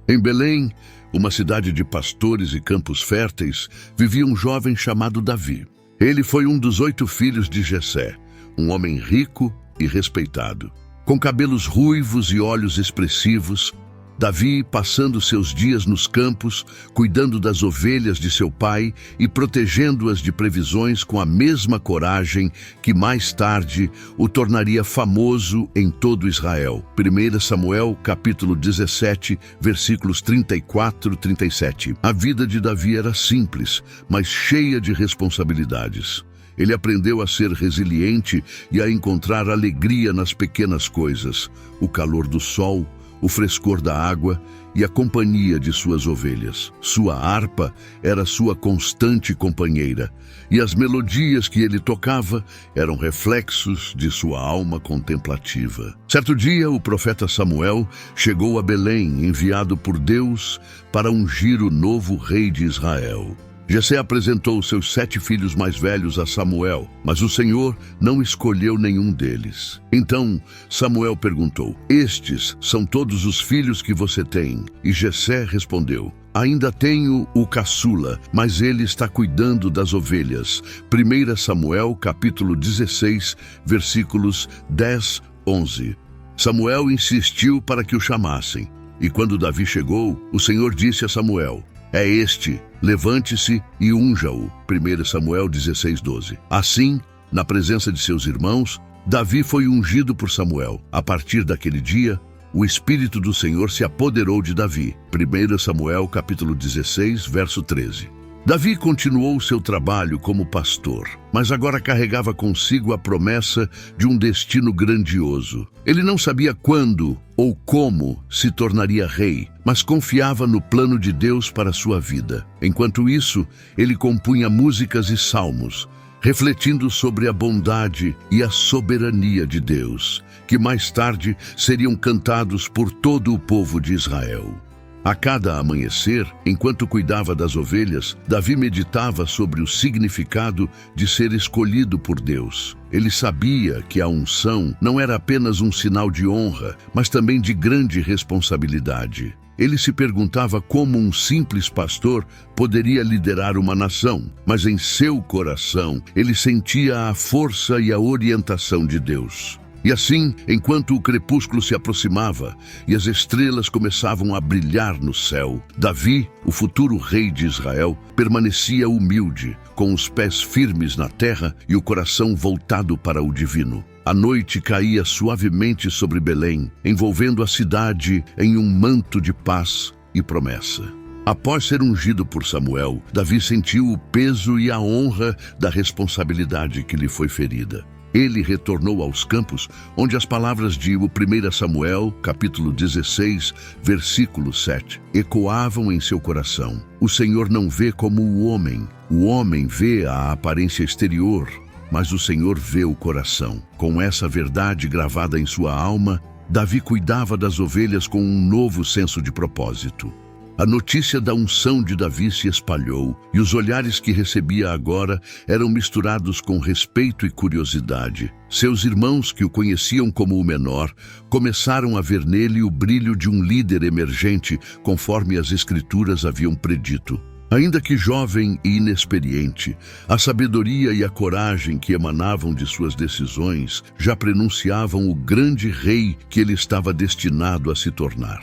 Em Belém, uma cidade de pastores e campos férteis, vivia um jovem chamado Davi. Ele foi um dos 8 filhos de Jessé, um homem rico e respeitado. Com cabelos ruivos e olhos expressivos, Davi, passando seus dias nos campos, cuidando das ovelhas de seu pai e protegendo-as de previsões com a mesma coragem que mais tarde o tornaria famoso em todo Israel. 1 Samuel, capítulo 17, versículos 34 e 37. A vida de Davi era simples, mas cheia de responsabilidades. Ele aprendeu a ser resiliente e a encontrar alegria nas pequenas coisas, o calor do sol, o frescor da água e a companhia de suas ovelhas. Sua harpa era sua constante companheira, e as melodias que ele tocava eram reflexos de sua alma contemplativa. Certo dia, o profeta Samuel chegou a Belém, enviado por Deus para ungir o novo rei de Israel. Jessé apresentou seus 7 filhos mais velhos a Samuel, mas o Senhor não escolheu nenhum deles. Então Samuel perguntou: "Estes são todos os filhos que você tem?" E Jessé respondeu: "Ainda tenho o caçula, mas ele está cuidando das ovelhas." 1 Samuel, capítulo 16, versículos 10, 11. Samuel insistiu para que o chamassem. E quando Davi chegou, o Senhor disse a Samuel: "É este, levante-se e unja-o." 1 Samuel 16, 12. Assim, na presença de seus irmãos, Davi foi ungido por Samuel. A partir daquele dia, o Espírito do Senhor se apoderou de Davi. 1 Samuel, capítulo 16, verso 13. Davi continuou seu trabalho como pastor, mas agora carregava consigo a promessa de um destino grandioso. Ele não sabia quando ou como se tornaria rei, mas confiava no plano de Deus para sua vida. Enquanto isso, ele compunha músicas e salmos, refletindo sobre a bondade e a soberania de Deus, que mais tarde seriam cantados por todo o povo de Israel. A cada amanhecer, enquanto cuidava das ovelhas, Davi meditava sobre o significado de ser escolhido por Deus. Ele sabia que a unção não era apenas um sinal de honra, mas também de grande responsabilidade. Ele se perguntava como um simples pastor poderia liderar uma nação, mas em seu coração ele sentia a força e a orientação de Deus. E assim, enquanto o crepúsculo se aproximava e as estrelas começavam a brilhar no céu, Davi, o futuro rei de Israel, permanecia humilde, com os pés firmes na terra e o coração voltado para o divino. A noite caía suavemente sobre Belém, envolvendo a cidade em um manto de paz e promessa. Após ser ungido por Samuel, Davi sentiu o peso e a honra da responsabilidade que lhe foi ferida. Ele retornou aos campos, onde as palavras de 1 Samuel, capítulo 16, versículo 7, ecoavam em seu coração. O Senhor não vê como o homem vê a aparência exterior, mas o Senhor vê o coração. Com essa verdade gravada em sua alma, Davi cuidava das ovelhas com um novo senso de propósito. A notícia da unção de Davi se espalhou, e os olhares que recebia agora eram misturados com respeito e curiosidade. Seus irmãos, que o conheciam como o menor, começaram a ver nele o brilho de um líder emergente, conforme as Escrituras haviam predito. Ainda que jovem e inexperiente, a sabedoria e a coragem que emanavam de suas decisões já prenunciavam o grande rei que ele estava destinado a se tornar.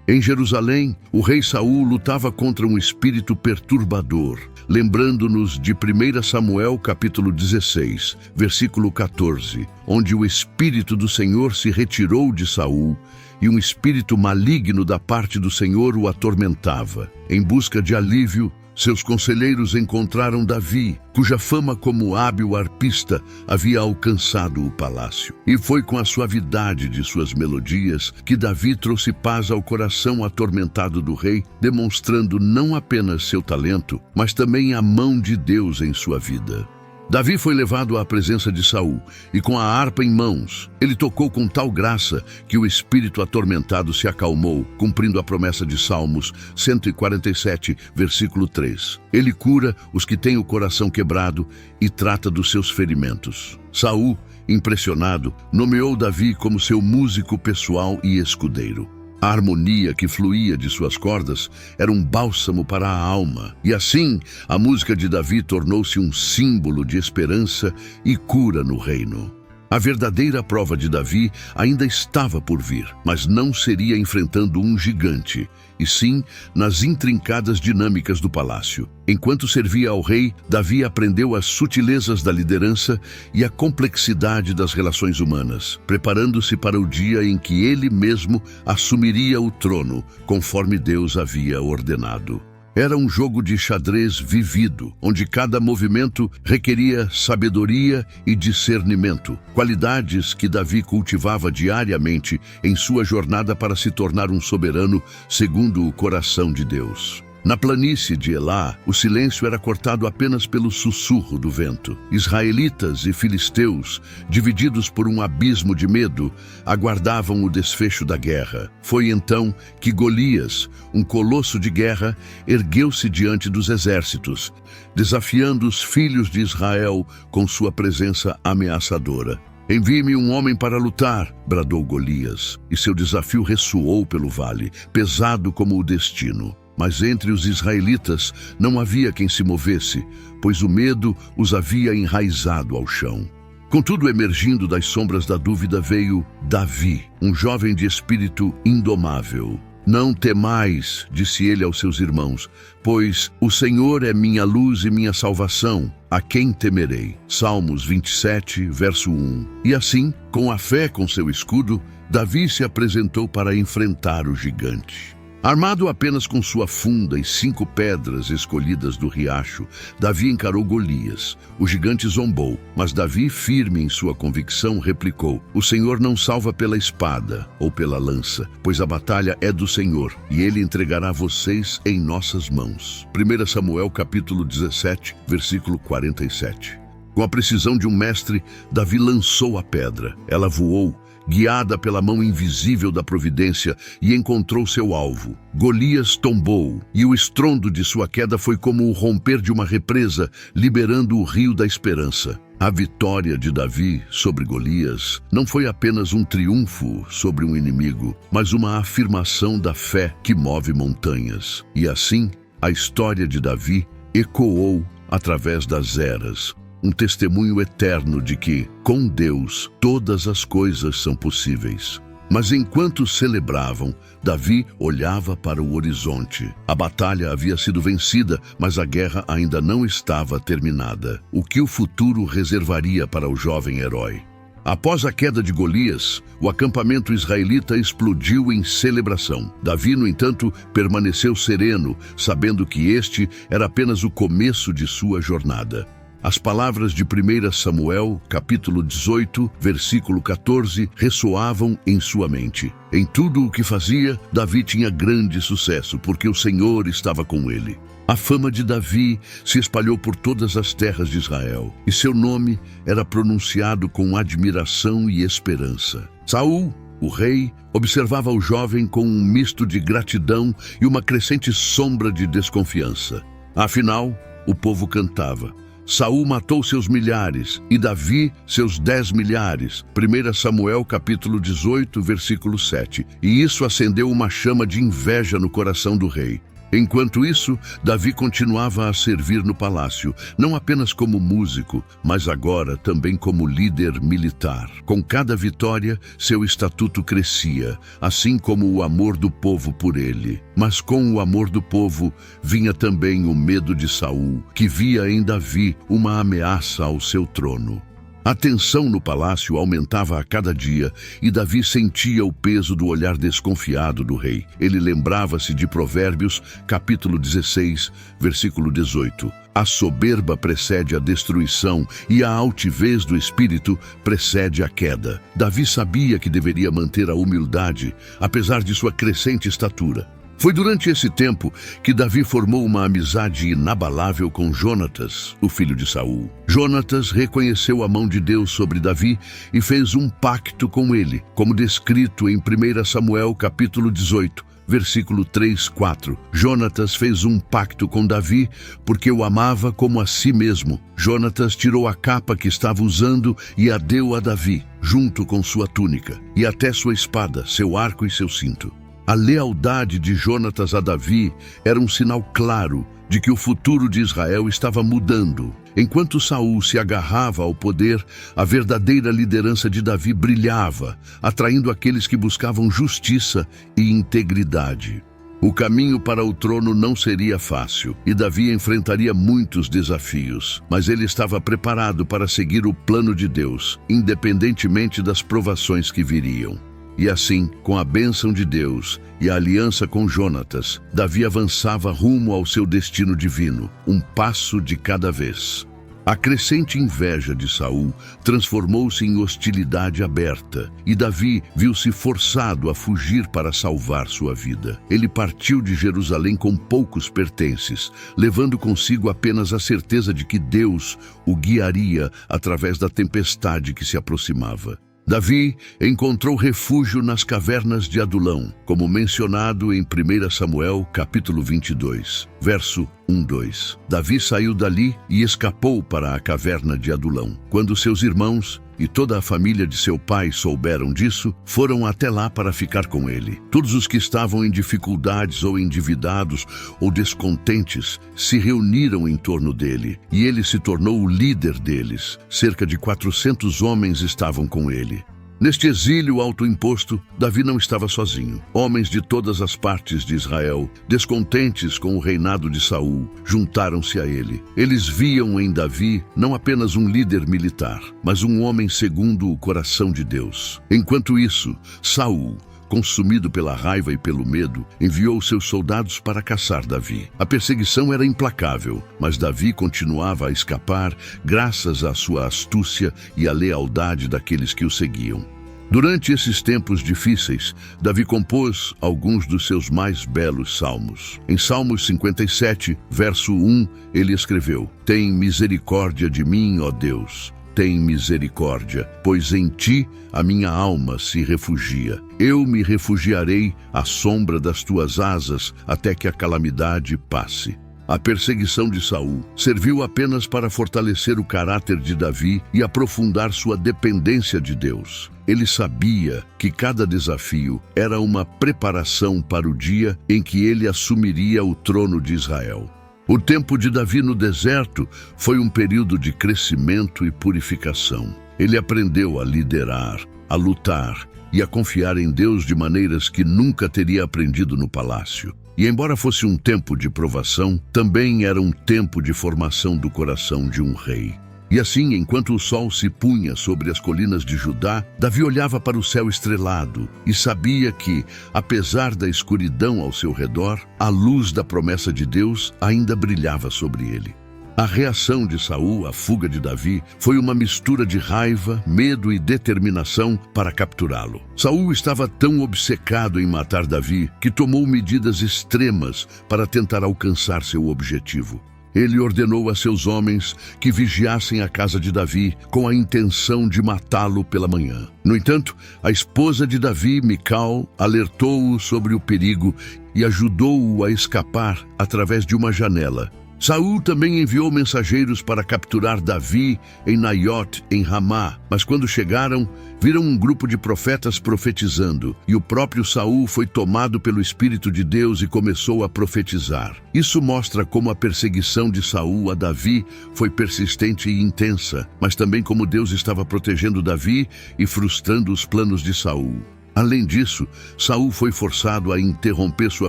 Em Jerusalém, o rei Saul lutava contra um espírito perturbador, lembrando-nos de 1 Samuel capítulo 16, versículo 14, onde o Espírito do Senhor se retirou de Saul e um espírito maligno da parte do Senhor o atormentava. Em busca de alívio, seus conselheiros encontraram Davi, cuja fama como hábil arpista havia alcançado o palácio. E foi com a suavidade de suas melodias que Davi trouxe paz ao coração atormentado do rei, demonstrando não apenas seu talento, mas também a mão de Deus em sua vida. Davi foi levado à presença de Saul, e com a harpa em mãos, ele tocou com tal graça que o espírito atormentado se acalmou, cumprindo a promessa de Salmos 147, versículo 3. Ele cura os que têm o coração quebrado e trata dos seus ferimentos. Saul, impressionado, nomeou Davi como seu músico pessoal e escudeiro. A harmonia que fluía de suas cordas era um bálsamo para a alma, e assim a música de Davi tornou-se um símbolo de esperança e cura no reino. A verdadeira prova de Davi ainda estava por vir, mas não seria enfrentando um gigante, e sim nas intrincadas dinâmicas do palácio. Enquanto servia ao rei, Davi aprendeu as sutilezas da liderança e a complexidade das relações humanas, preparando-se para o dia em que ele mesmo assumiria o trono, conforme Deus havia ordenado. Era um jogo de xadrez vivido, onde cada movimento requeria sabedoria e discernimento, qualidades que Davi cultivava diariamente em sua jornada para se tornar um soberano segundo o coração de Deus. Na planície de Elá, o silêncio era cortado apenas pelo sussurro do vento. Israelitas e filisteus, divididos por um abismo de medo, aguardavam o desfecho da guerra. Foi então que Golias, um colosso de guerra, ergueu-se diante dos exércitos, desafiando os filhos de Israel com sua presença ameaçadora. "Envie-me um homem para lutar", bradou Golias, e seu desafio ressoou pelo vale, pesado como o destino. Mas entre os israelitas não havia quem se movesse, pois o medo os havia enraizado ao chão. Contudo, emergindo das sombras da dúvida veio Davi, um jovem de espírito indomável. "Não temais", disse ele aos seus irmãos, "pois o Senhor é minha luz e minha salvação. A quem temerei?" Salmos 27, verso 1. E assim, com a fé com seu escudo, Davi se apresentou para enfrentar o gigante. Armado apenas com sua funda e 5 pedras escolhidas do riacho, Davi encarou Golias. O gigante zombou, mas Davi, firme em sua convicção, replicou: "O Senhor não salva pela espada ou pela lança, pois a batalha é do Senhor, e Ele entregará vocês em nossas mãos." 1 Samuel capítulo 17, versículo 47. Com a precisão de um mestre, Davi lançou a pedra. Ela voou, guiada pela mão invisível da providência, e encontrou seu alvo. Golias tombou, e o estrondo de sua queda foi como o romper de uma represa, liberando o rio da esperança. A vitória de Davi sobre Golias não foi apenas um triunfo sobre um inimigo, mas uma afirmação da fé que move montanhas. E assim, a história de Davi ecoou através das eras, um testemunho eterno de que, com Deus, todas as coisas são possíveis. Mas enquanto celebravam, Davi olhava para o horizonte. A batalha havia sido vencida, mas a guerra ainda não estava terminada. O que o futuro reservaria para o jovem herói? Após a queda de Golias, o acampamento israelita explodiu em celebração. Davi, no entanto, permaneceu sereno, sabendo que este era apenas o começo de sua jornada. As palavras de 1 Samuel, capítulo 18, versículo 14, ressoavam em sua mente. Em tudo o que fazia, Davi tinha grande sucesso, porque o Senhor estava com ele. A fama de Davi se espalhou por todas as terras de Israel, e seu nome era pronunciado com admiração e esperança. Saul, o rei, observava o jovem com um misto de gratidão e uma crescente sombra de desconfiança. Afinal, o povo cantava: "Saul matou seus milhares e Davi seus 10 milhares." 1 Samuel capítulo 18, versículo 7. E isso acendeu uma chama de inveja no coração do rei. Enquanto isso, Davi continuava a servir no palácio, não apenas como músico, mas agora também como líder militar. Com cada vitória, seu estatuto crescia, assim como o amor do povo por ele. Mas com o amor do povo, vinha também o medo de Saul, que via em Davi uma ameaça ao seu trono. A tensão no palácio aumentava a cada dia e Davi sentia o peso do olhar desconfiado do rei. Ele lembrava-se de Provérbios, capítulo 16, versículo 18. A soberba precede a destruição e a altivez do espírito precede a queda. Davi sabia que deveria manter a humildade, apesar de sua crescente estatura. Foi durante esse tempo que Davi formou uma amizade inabalável com Jonatas, o filho de Saul. Jonatas reconheceu a mão de Deus sobre Davi e fez um pacto com ele, como descrito em 1 Samuel capítulo 18, versículo 3, 4. Jonatas fez um pacto com Davi porque o amava como a si mesmo. Jonatas tirou a capa que estava usando e a deu a Davi, junto com sua túnica, e até sua espada, seu arco e seu cinto. A lealdade de Jonatas a Davi era um sinal claro de que o futuro de Israel estava mudando. Enquanto Saul se agarrava ao poder, a verdadeira liderança de Davi brilhava, atraindo aqueles que buscavam justiça e integridade. O caminho para o trono não seria fácil, e Davi enfrentaria muitos desafios, mas ele estava preparado para seguir o plano de Deus, independentemente das provações que viriam. E assim, com a bênção de Deus e a aliança com Jonatas, Davi avançava rumo ao seu destino divino, um passo de cada vez. A crescente inveja de Saul transformou-se em hostilidade aberta, e Davi viu-se forçado a fugir para salvar sua vida. Ele partiu de Jerusalém com poucos pertences, levando consigo apenas a certeza de que Deus o guiaria através da tempestade que se aproximava. Davi encontrou refúgio nas cavernas de Adulão, como mencionado em 1 Samuel, capítulo 22, verso 1-2. Davi saiu dali e escapou para a caverna de Adulão. Quando seus irmãos e toda a família de seu pai souberam disso, foram até lá para ficar com ele. Todos os que estavam em dificuldades ou endividados ou descontentes se reuniram em torno dele, e ele se tornou o líder deles. Cerca de 400 homens estavam com ele. Neste exílio autoimposto, Davi não estava sozinho. Homens de todas as partes de Israel, descontentes com o reinado de Saul, juntaram-se a ele. Eles viam em Davi não apenas um líder militar, mas um homem segundo o coração de Deus. Enquanto isso, Saul, consumido pela raiva e pelo medo, enviou seus soldados para caçar Davi. A perseguição era implacável, mas Davi continuava a escapar graças à sua astúcia e à lealdade daqueles que o seguiam. Durante esses tempos difíceis, Davi compôs alguns dos seus mais belos salmos. Em Salmos 57, verso 1, ele escreveu: "Tem misericórdia de mim, ó Deus. Tem misericórdia, pois em ti a minha alma se refugia. Eu me refugiarei à sombra das tuas asas até que a calamidade passe." A perseguição de Saul serviu apenas para fortalecer o caráter de Davi e aprofundar sua dependência de Deus. Ele sabia que cada desafio era uma preparação para o dia em que ele assumiria o trono de Israel. O tempo de Davi no deserto foi um período de crescimento e purificação. Ele aprendeu a liderar, a lutar e a confiar em Deus de maneiras que nunca teria aprendido no palácio. E embora fosse um tempo de provação, também era um tempo de formação do coração de um rei. E assim, enquanto o sol se punha sobre as colinas de Judá, Davi olhava para o céu estrelado e sabia que, apesar da escuridão ao seu redor, a luz da promessa de Deus ainda brilhava sobre ele. A reação de Saul à fuga de Davi foi uma mistura de raiva, medo e determinação para capturá-lo. Saul estava tão obcecado em matar Davi que tomou medidas extremas para tentar alcançar seu objetivo. Ele ordenou a seus homens que vigiassem a casa de Davi com a intenção de matá-lo pela manhã. No entanto, a esposa de Davi, Mical, alertou-o sobre o perigo e ajudou-o a escapar através de uma janela. Saul também enviou mensageiros para capturar Davi em Naiot, em Ramá, mas quando chegaram, viram um grupo de profetas profetizando, e o próprio Saul foi tomado pelo Espírito de Deus e começou a profetizar. Isso mostra como a perseguição de Saul a Davi foi persistente e intensa, mas também como Deus estava protegendo Davi e frustrando os planos de Saul. Além disso, Saul foi forçado a interromper sua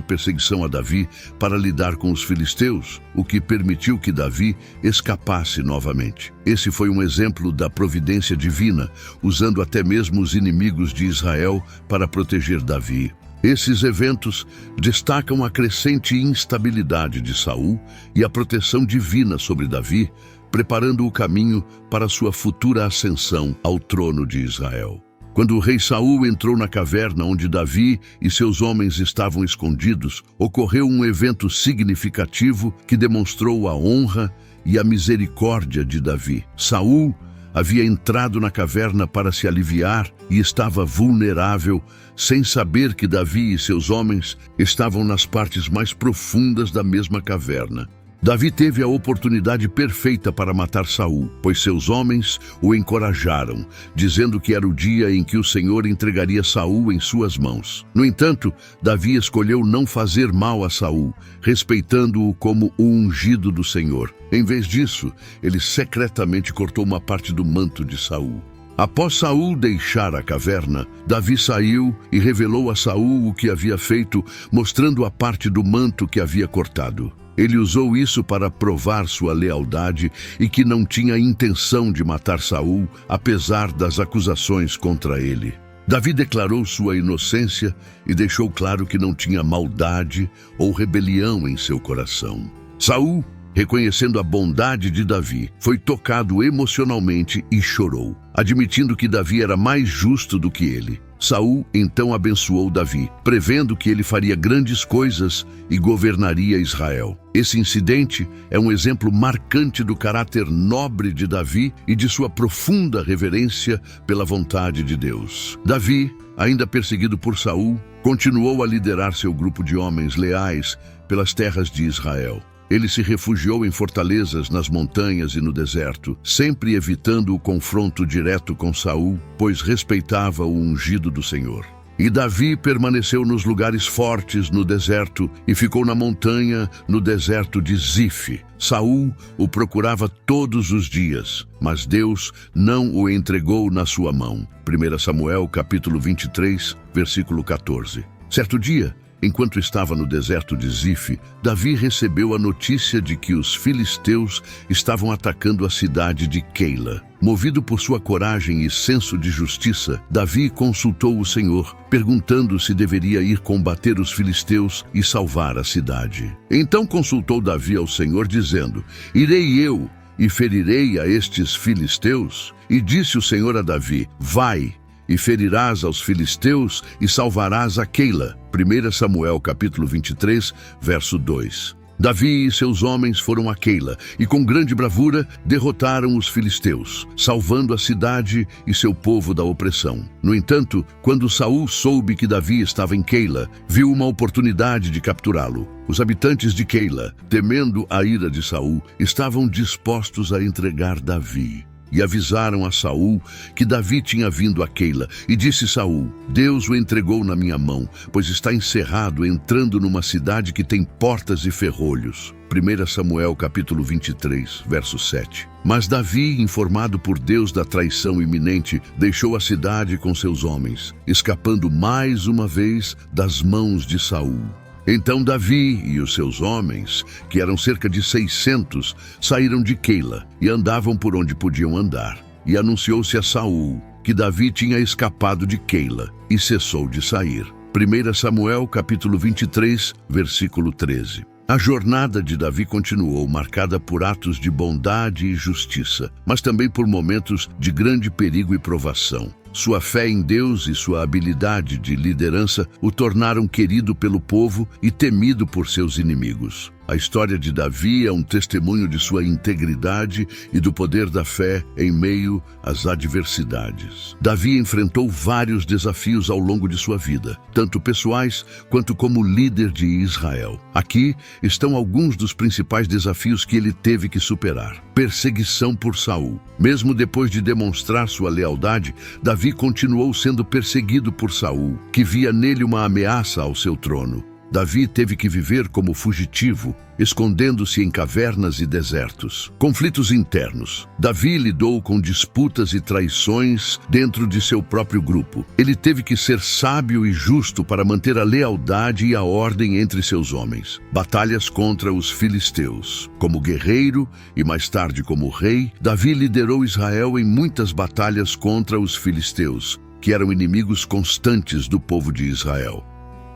perseguição a Davi para lidar com os filisteus, o que permitiu que Davi escapasse novamente. Esse foi um exemplo da providência divina, usando até mesmo os inimigos de Israel para proteger Davi. Esses eventos destacam a crescente instabilidade de Saul e a proteção divina sobre Davi, preparando o caminho para sua futura ascensão ao trono de Israel. Quando o rei Saul entrou na caverna onde Davi e seus homens estavam escondidos, ocorreu um evento significativo que demonstrou a honra e a misericórdia de Davi. Saul havia entrado na caverna para se aliviar e estava vulnerável, sem saber que Davi e seus homens estavam nas partes mais profundas da mesma caverna. Davi teve a oportunidade perfeita para matar Saul, pois seus homens o encorajaram, dizendo que era o dia em que o Senhor entregaria Saul em suas mãos. No entanto, Davi escolheu não fazer mal a Saul, respeitando-o como o ungido do Senhor. Em vez disso, ele secretamente cortou uma parte do manto de Saul. Após Saul deixar a caverna, Davi saiu e revelou a Saul o que havia feito, mostrando a parte do manto que havia cortado. Ele usou isso para provar sua lealdade e que não tinha intenção de matar Saul, apesar das acusações contra ele. Davi declarou sua inocência e deixou claro que não tinha maldade ou rebelião em seu coração. Saul, reconhecendo a bondade de Davi, foi tocado emocionalmente e chorou, admitindo que Davi era mais justo do que ele. Saul então abençoou Davi, prevendo que ele faria grandes coisas e governaria Israel. Esse incidente é um exemplo marcante do caráter nobre de Davi e de sua profunda reverência pela vontade de Deus. Davi, ainda perseguido por Saul, continuou a liderar seu grupo de homens leais pelas terras de Israel. Ele se refugiou em fortalezas nas montanhas e no deserto, sempre evitando o confronto direto com Saul, pois respeitava o ungido do Senhor. E Davi permaneceu nos lugares fortes no deserto e ficou na montanha no deserto de Zif. Saul o procurava todos os dias, mas Deus não o entregou na sua mão. 1 Samuel capítulo 23, versículo 14. Certo dia, enquanto estava no deserto de Zif, Davi recebeu a notícia de que os filisteus estavam atacando a cidade de Keila. Movido por sua coragem e senso de justiça, Davi consultou o Senhor, perguntando se deveria ir combater os filisteus e salvar a cidade. Então consultou Davi ao Senhor, dizendo: "Irei eu e ferirei a estes filisteus?" E disse o Senhor a Davi: "Vai, e ferirás aos filisteus e salvarás a Keila." 1 Samuel capítulo 23, verso 2. Davi e seus homens foram a Keila e com grande bravura derrotaram os filisteus, salvando a cidade e seu povo da opressão. No entanto, quando Saul soube que Davi estava em Keila, viu uma oportunidade de capturá-lo. Os habitantes de Keila, temendo a ira de Saul, estavam dispostos a entregar Davi. E avisaram a Saul que Davi tinha vindo a Keila, e disse Saul: "Deus o entregou na minha mão, pois está encerrado entrando numa cidade que tem portas e ferrolhos." 1 Samuel capítulo 23, verso 7. Mas Davi, informado por Deus da traição iminente, deixou a cidade com seus homens, escapando mais uma vez das mãos de Saul. Então Davi e os seus homens, que eram cerca de 600, saíram de Keila e andavam por onde podiam andar. E anunciou-se a Saul que Davi tinha escapado de Keila e cessou de sair. 1 Samuel capítulo 23, versículo 13. A jornada de Davi continuou marcada por atos de bondade e justiça, mas também por momentos de grande perigo e provação. Sua fé em Deus e sua habilidade de liderança o tornaram querido pelo povo e temido por seus inimigos. A história de Davi é um testemunho de sua integridade e do poder da fé em meio às adversidades. Davi enfrentou vários desafios ao longo de sua vida, tanto pessoais quanto como líder de Israel. Aqui estão alguns dos principais desafios que ele teve que superar. Perseguição por Saul. Mesmo depois de demonstrar sua lealdade, Davi continuou sendo perseguido por Saul, que via nele uma ameaça ao seu trono. Davi teve que viver como fugitivo, escondendo-se em cavernas e desertos. Conflitos internos. Davi lidou com disputas e traições dentro de seu próprio grupo. Ele teve que ser sábio e justo para manter a lealdade e a ordem entre seus homens. Batalhas contra os filisteus. Como guerreiro e mais tarde como rei, Davi liderou Israel em muitas batalhas contra os filisteus, que eram inimigos constantes do povo de Israel.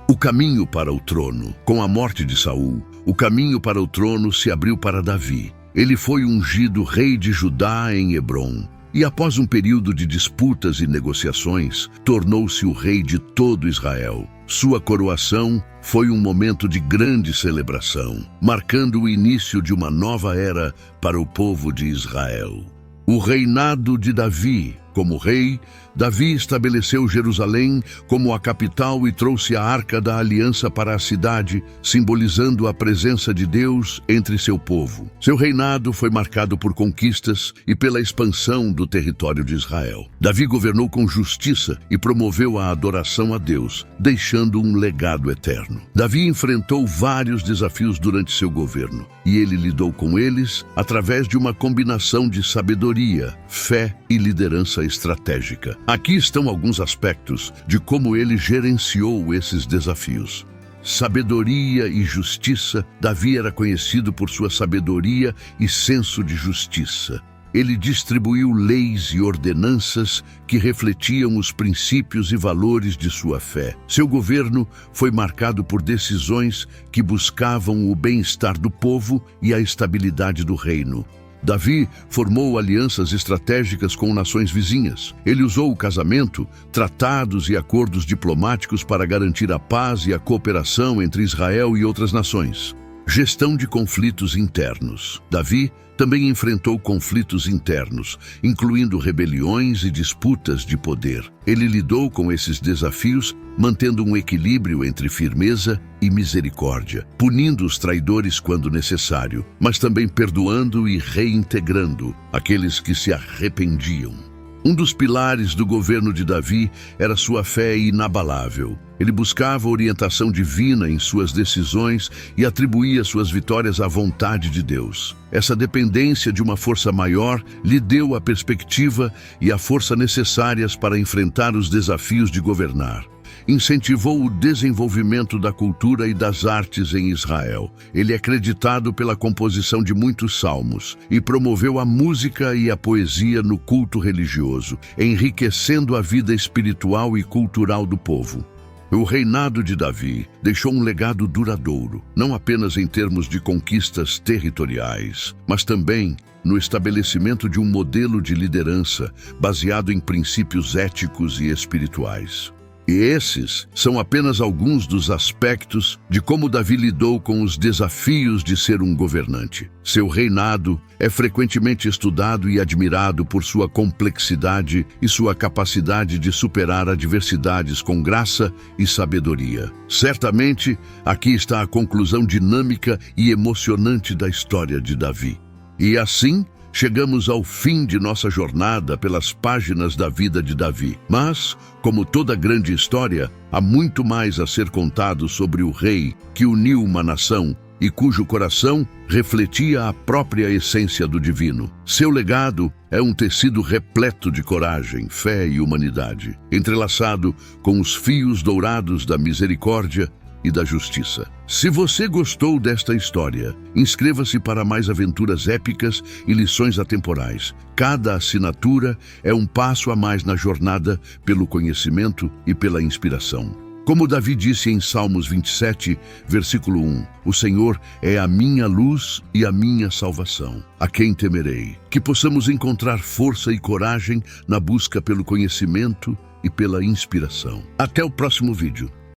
O caminho para o trono. Com a morte de Saul, o caminho para o trono se abriu para Davi. Ele foi ungido rei de Judá em Hebrom. E após um período de disputas e negociações, tornou-se o rei de todo Israel. Sua coroação foi um momento de grande celebração, marcando o início de uma nova era para o povo de Israel. O reinado de Davi. Como rei, Davi estabeleceu Jerusalém como a capital e trouxe a Arca da Aliança para a cidade, simbolizando a presença de Deus entre seu povo. Seu reinado foi marcado por conquistas e pela expansão do território de Israel. Davi governou com justiça e promoveu a adoração a Deus, deixando um legado eterno. Davi enfrentou vários desafios durante seu governo, e ele lidou com eles através de uma combinação de sabedoria, fé e liderança estratégica. Aqui estão alguns aspectos de como ele gerenciou esses desafios. Sabedoria e justiça. Davi era conhecido por sua sabedoria e senso de justiça. Ele distribuiu leis e ordenanças que refletiam os princípios e valores de sua fé. Seu governo foi marcado por decisões que buscavam o bem-estar do povo e a estabilidade do reino. Davi formou alianças estratégicas com nações vizinhas. Ele usou o casamento, tratados e acordos diplomáticos para garantir a paz e a cooperação entre Israel e outras nações. Gestão de conflitos internos. Davi também enfrentou conflitos internos, incluindo rebeliões e disputas de poder. Ele lidou com esses desafios, mantendo um equilíbrio entre firmeza e misericórdia, punindo os traidores quando necessário, mas também perdoando e reintegrando aqueles que se arrependiam. Um dos pilares do governo de Davi era sua fé inabalável. Ele buscava orientação divina em suas decisões e atribuía suas vitórias à vontade de Deus. Essa dependência de uma força maior lhe deu a perspectiva e a força necessárias para enfrentar os desafios de governar. Incentivou o desenvolvimento da cultura e das artes em Israel. Ele é acreditado pela composição de muitos salmos e promoveu a música e a poesia no culto religioso, enriquecendo a vida espiritual e cultural do povo. O reinado de Davi deixou um legado duradouro, não apenas em termos de conquistas territoriais, mas também no estabelecimento de um modelo de liderança baseado em princípios éticos e espirituais. E esses são apenas alguns dos aspectos de como Davi lidou com os desafios de ser um governante. Seu reinado é frequentemente estudado e admirado por sua complexidade e sua capacidade de superar adversidades com graça e sabedoria. Certamente, aqui está a conclusão dinâmica e emocionante da história de Davi. E assim, chegamos ao fim de nossa jornada pelas páginas da vida de Davi. Mas, como toda grande história, há muito mais a ser contado sobre o rei que uniu uma nação e cujo coração refletia a própria essência do divino. Seu legado é um tecido repleto de coragem, fé e humanidade, entrelaçado com os fios dourados da misericórdia e da justiça. Se você gostou desta história, inscreva-se para mais aventuras épicas e lições atemporais. Cada assinatura é um passo a mais na jornada pelo conhecimento e pela inspiração. Como Davi disse em Salmos 27, versículo 1, o Senhor é a minha luz e a minha salvação. A quem temerei? Que possamos encontrar força e coragem na busca pelo conhecimento e pela inspiração. Até o próximo vídeo.